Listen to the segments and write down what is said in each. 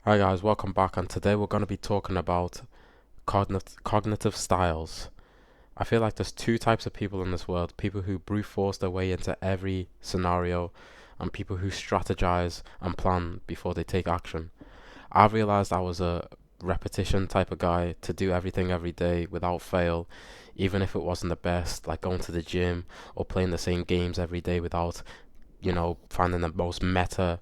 Hi guys, welcome back, and today we're going to be talking about cognitive styles. I feel like there's two types of people in this world: people who brute force their way into every scenario, and people who strategize and plan before they take action. I realized I was a repetition type of guy to do everything every day without fail, even if it wasn't the best, like going to the gym or playing the same games every day without, finding the most meta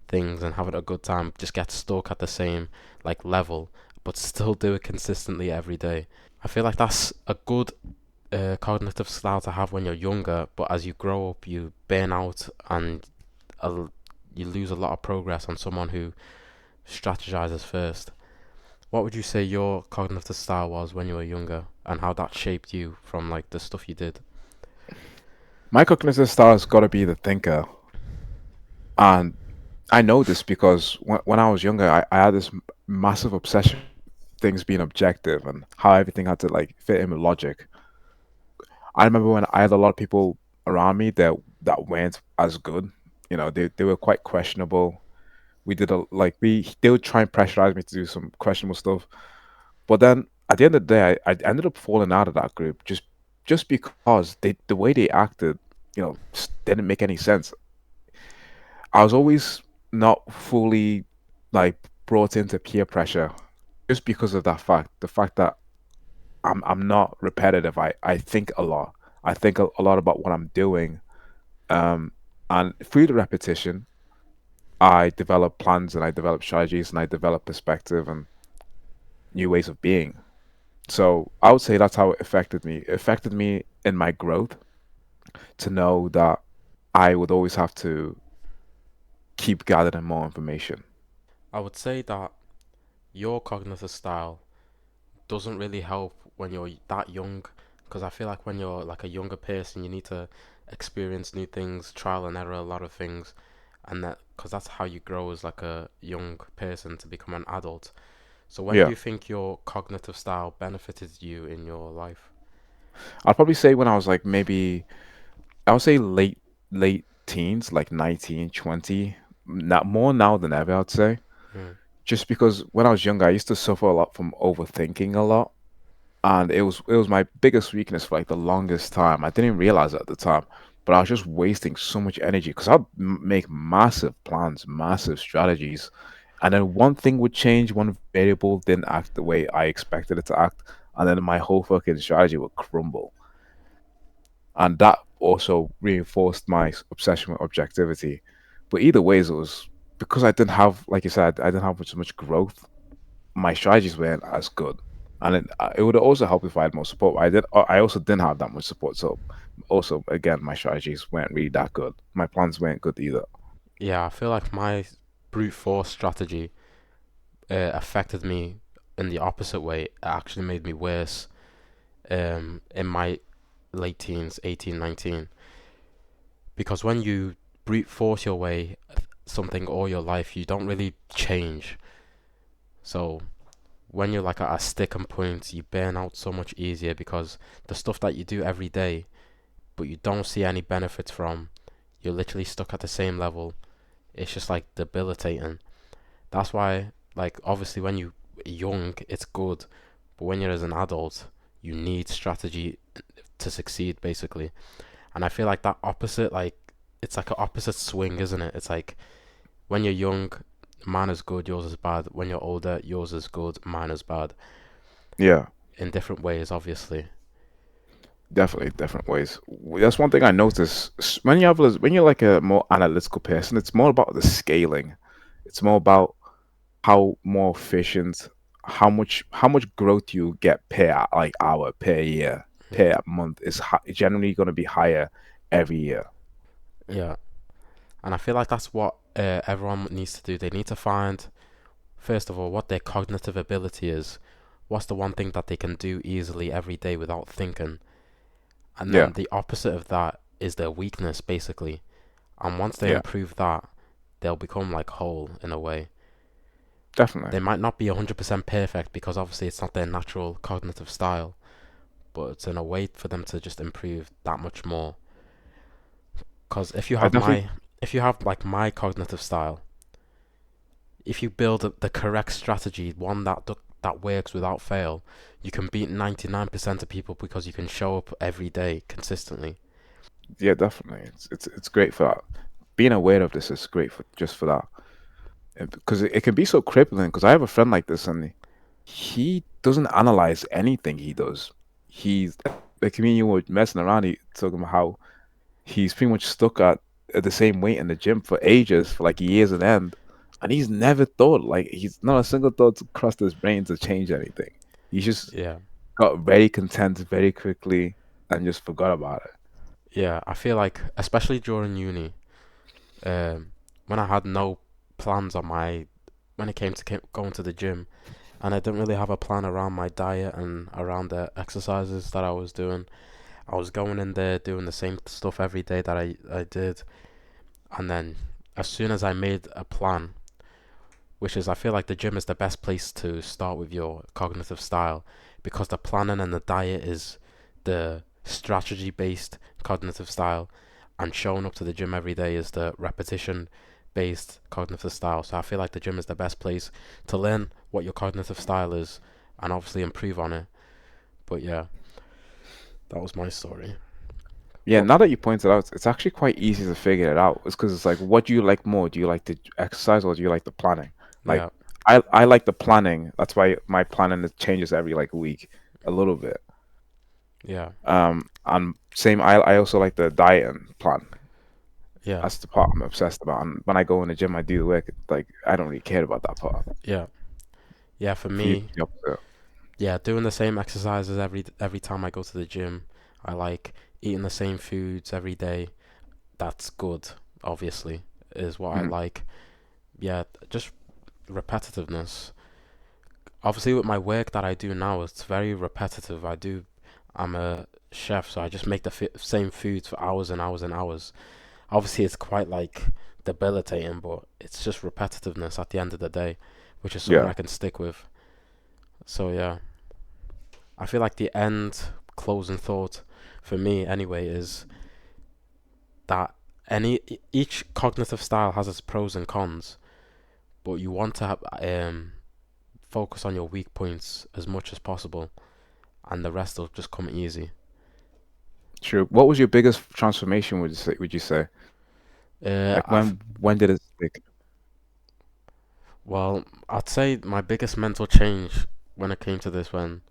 things and having a good time, just get stuck at the same like level, but still do it consistently every day. I feel like that's a good cognitive style to have when you're younger, but as you grow up, you burn out and uh, you lose a lot of progress on someone who strategizes first. What would you say your cognitive style was when you were younger, and how that shaped you from like the stuff you did? My cognitive style has got to be the thinker. And I know this because when I was younger, I had this massive obsession with things being objective and how everything had to like fit in with logic. I remember when I had a lot of people around me that weren't as good. They were quite questionable. We did a like we they would try and pressurize me to do some questionable stuff. But then at the end of the day, I ended up falling out of that group just because the way they acted, didn't make any sense. I was always not fully like brought into peer pressure just because of that fact. The fact that I'm not repetitive. I think a lot. I think a lot about what I'm doing. Um, and through the repetition, I develop plans and I develop strategies and I develop perspective and new ways of being. So I would say that's how it affected me. It affected me in my growth to know that I would always have to keep gathering more information. I would say that your cognitive style doesn't really help when you're that young, because I feel like when you're like a younger person, you need to experience new things, trial and error, a lot of things, and that because that's how you grow as like a young person to become an adult. So when do Yeah. you think your cognitive style benefited you in your life? I'd probably say when I was like maybe I would say late teens, like 19, 20. Not more now than ever, I'd say. Mm. Just because when I was younger, I used to suffer a lot from overthinking a lot. And it was my biggest weakness for like the longest time. I didn't even realize it at the time, but I was just wasting so much energy because I'd make massive plans, massive strategies, and then one thing would change, one variable didn't act the way I expected it to act, and then my whole fucking strategy would crumble. And that also reinforced my obsession with objectivity. But either ways, it was because I didn't have, like you said, I didn't have much growth. My strategies weren't as good, and it would also help if I had more support. I also didn't have that much support, so also again, my strategies weren't really that good. My plans weren't good either. Yeah, I feel like my brute force strategy affected me in the opposite way. It actually made me worse in my late teens, 18, 19. Because when you brute force your way something all your life, you don't really change. So when you're like at a sticking point, you burn out so much easier because the stuff that you do every day, but you don't see any benefits from, you're literally stuck at the same level. It's just like debilitating. That's why, like, obviously, when you're young, it's good, but when you're as an adult, you need strategy to succeed, basically. And I feel like that opposite, like, it's like an opposite swing, isn't it? It's like when you're young, mine is good, yours is bad. When you're older, yours is good, mine is bad. Yeah, In different ways, obviously. definitely different ways. That's one thing I notice when you're like a more analytical person, it's more about the scaling. It's more about how more efficient, how much growth you get per like hour, per year, Mm. per month is generally going to be higher every year. Yeah. And I feel like that's what everyone needs to do. They need to find, first of all, what their cognitive ability is. What's the one thing that they can do easily every day without thinking? And Yeah, then the opposite of that is their weakness, basically. And once they yeah, improve that, they'll become like whole in a way. definitely. They might not be 100% perfect because obviously it's not their natural cognitive style, but it's in a way for them to just improve that much more. Because I definitely if you have like my cognitive style, if you build the correct strategy, one that works without fail, you can beat 99% of people because you can show up every day consistently. Yeah, definitely. It's great for that. Being aware of this is great for just for that. Because it can be so crippling. Because I have a friend like this, and he doesn't analyze anything he does. He's like me and you were messing around. He talking about how he's pretty much stuck at the same weight in the gym for ages, for like years and end, and he's never thought like he's not a single thought crossed his brain to change anything. He just Yeah. got very content very quickly and just forgot about it. Yeah, I feel like, especially during uni, um, when I had no plans on my, when it came to going to the gym, and I didn't really have a plan around my diet and around the exercises that I was doing. I was going in there doing the same stuff every day that I did, and then as soon as I made a plan, which is I feel like the gym is the best place to start with your cognitive style because the planning and the diet is the strategy based cognitive style, and showing up to the gym every day is the repetition based cognitive style. So I feel like the gym is the best place to learn what your cognitive style is and obviously improve on it. But yeah, that was my story. Yeah, But now that you pointed out, it's actually quite easy to figure it out. It's because it's like, what do you like more? Do you like the exercise or do you like the planning? Like, yeah, I like the planning. That's why my planning changes every like week a little bit. yeah, And same, I also like the diet and plan. yeah, That's the part I'm obsessed about. And when I go in the gym, I do the work. Like, I don't really care about that part. yeah, yeah. For For you, me, the opposite. yeah, doing the same exercises every time I go to the gym. I like eating the same foods every day. That's good, obviously, is what I Mhm. like. Yeah, just repetitiveness. Obviously, with my work that I do now, it's very repetitive. I'm a chef, so I just make the same foods for hours and hours and hours. Obviously, it's quite like debilitating, but it's just repetitiveness at the end of the day, which is something Yeah, I can stick with. So yeah, I feel like the end closing thought for me anyway is that each cognitive style has its pros and cons, but you want to focus on your weak points as much as possible, and the rest will just come easy. true. What was your biggest transformation, would you say, would you say? Like I've when did it stick? well, I'd say my biggest mental change when it came to this when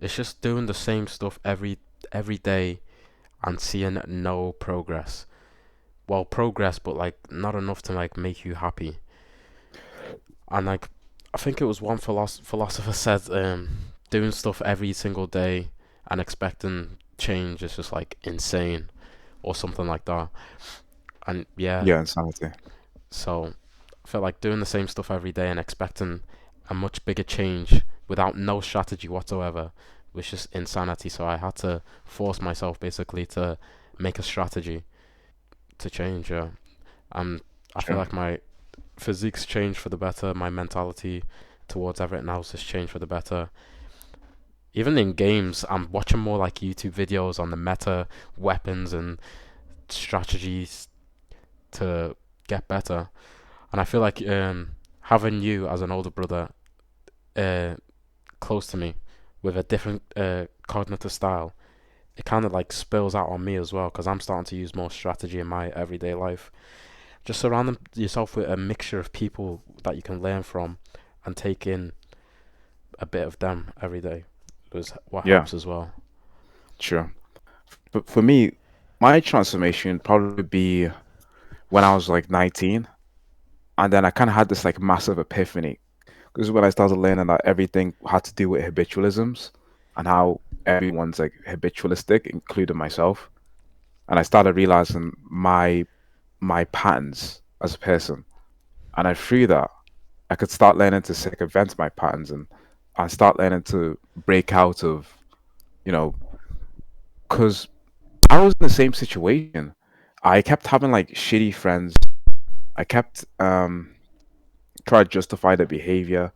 it's just doing the same stuff every day and seeing no progress. Well, progress, but like not enough to like make you happy. And like, I think it was one philosopher said, doing stuff every single day and expecting change is just like insane or something like that. And yeah, Yeah, insanity. so I felt like doing the same stuff every day and expecting a much bigger change without no strategy whatsoever was just insanity. So I had to force myself basically to make a strategy to change. Yeah, and I feel True. like my physique's changed for the better. My mentality towards everything else has changed for the better. Even in games, I'm watching more like YouTube videos on the meta weapons and strategies to get better. And I feel like having you as an older brother uh, close to me with a different cognitive style, it kind of like spills out on me as well because I'm starting to use more strategy in my everyday life. Just surround yourself with a mixture of people that you can learn from and take in a bit of them every day is what Yeah, helps as well. true. But for me, my transformation would probably be when I was like 19, and then I kind of had this like massive epiphany. This is when I started learning that everything had to do with habitualisms and how everyone's like habitualistic, including myself. And I started realizing my patterns as a person. And I through that, I could start learning to circumvent my patterns and start learning to break out of, you know, because I was in the same situation. I kept having like shitty friends. I kept try to justify their behavior,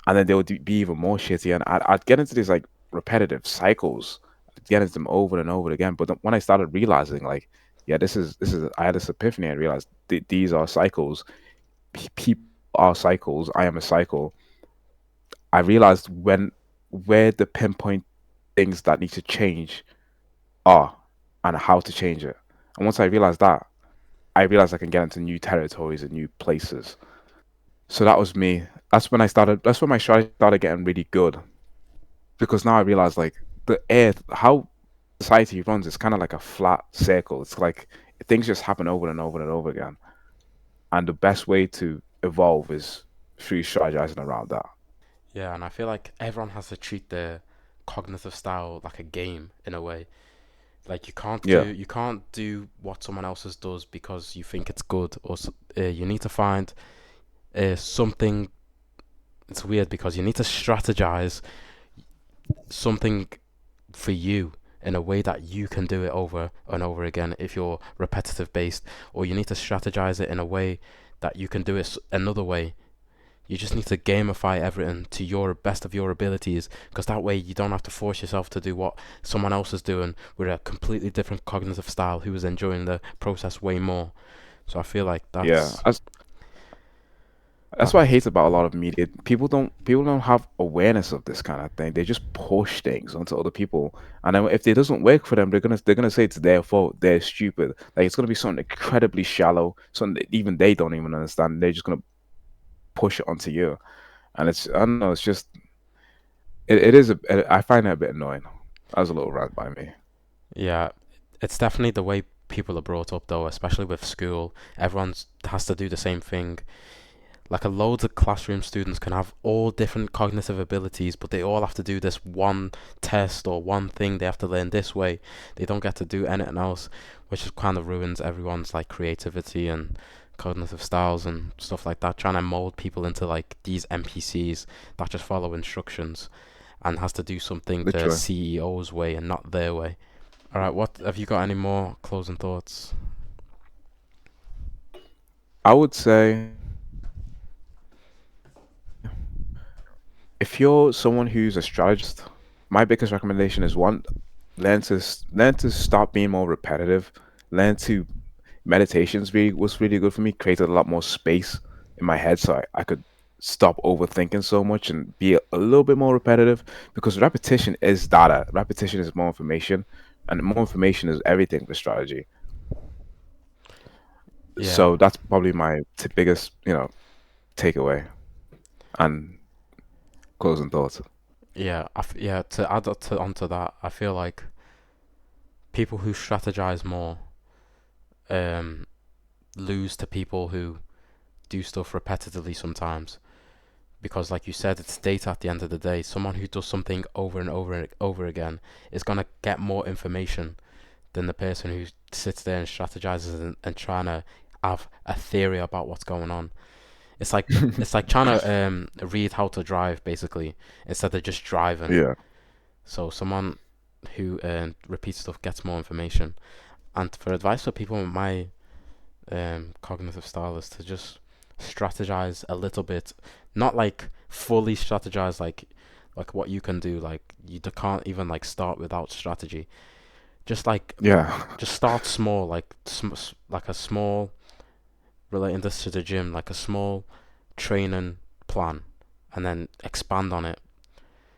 and then they would be even more shitty, and I'd get into these like repetitive cycles, I'd get into them over and over again. But then when I started realizing, like, yeah, this is, I had this epiphany. I realized these are cycles. People are cycles. I am a cycle. I realized where the pinpoint things that need to change are and how to change it. And once I realized that, I realized I can get into new territories and new places. So that was me. That's when my strategy started getting really good. Because now I realize like how society runs is kind of like a flat circle. It's like things just happen over and over and over again. And the best way to evolve is through strategizing around that. Yeah, and I feel like everyone has to treat their cognitive style like a game in a way. Like Yeah, you can't do what someone else's does because you think it's good, you need to find something. It's weird because you need to strategize something for you in a way that you can do it over and over again if you're repetitive based, or you need to strategize it in a way that you can do it another way. You just need to gamify everything to your best of your abilities, because that way you don't have to force yourself to do what someone else is doing with a completely different cognitive style who is enjoying the process way more. So I feel like yeah. That's that what I hate about a lot of media. People don't have awareness of this kind of thing. They just push things onto other people, and then if it doesn't work for them, they're gonna say it's their fault. They're stupid. Like it's gonna be something incredibly shallow, something that even they don't even understand. They're just gonna push it onto you, and I don't know. It's just it is I find it a bit annoying. That was a little rant by me. yeah, it's definitely the way people are brought up though, especially with school. Everyone has to do the same thing. Like a loads of classroom students can have all different cognitive abilities, but they all have to do this one test or one thing they have to learn this way. They don't get to do anything else, which just kind of ruins everyone's like creativity and cognitive styles and stuff like that. Trying to mold people into like these NPCs that just follow instructions and has to do something the Literally, CEO's way and not their way. All right, what have you got any more closing thoughts? I would say if you're someone who's a strategist, my biggest recommendation is one, learn to stop being more repetitive. Learn to meditations really was really good for me. Created a lot more space in my head, so I could stop overthinking so much and be a little bit more repetitive. Because repetition is data. Repetition is more information, and more information is everything for strategy. Yeah, So that's probably my biggest, takeaway and closing thoughts. yeah, yeah. To add onto that, I feel like people who strategize more um, lose to people who do stuff repetitively sometimes. Because, like you said, it's data at the end of the day. Someone who does something over and over and over again is going to get more information than the person who sits there and strategizes and trying to have a theory about what's going on. It's like trying to read how to drive basically instead of just driving. Yeah. So someone who repeats stuff gets more information. And for advice for people with my cognitive style is to just strategize a little bit, not like fully strategize like what you can do. Like can't even like start without strategy. Just like Yeah. just start small, like like a small relating this to the gym, like a small training plan, and then expand on it.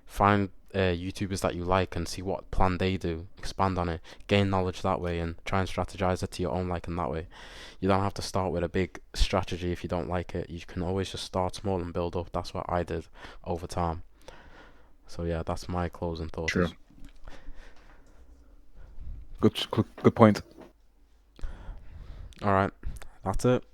Find YouTubers that you like and see what plan they do. Expand on it, gain knowledge that way, and try and strategize it to your own liking that way. You don't have to start with a big strategy if you don't like it. You can always just start small and build up. That's what I did over time. So yeah, that's my closing True. thoughts. Good point. All right, that's it.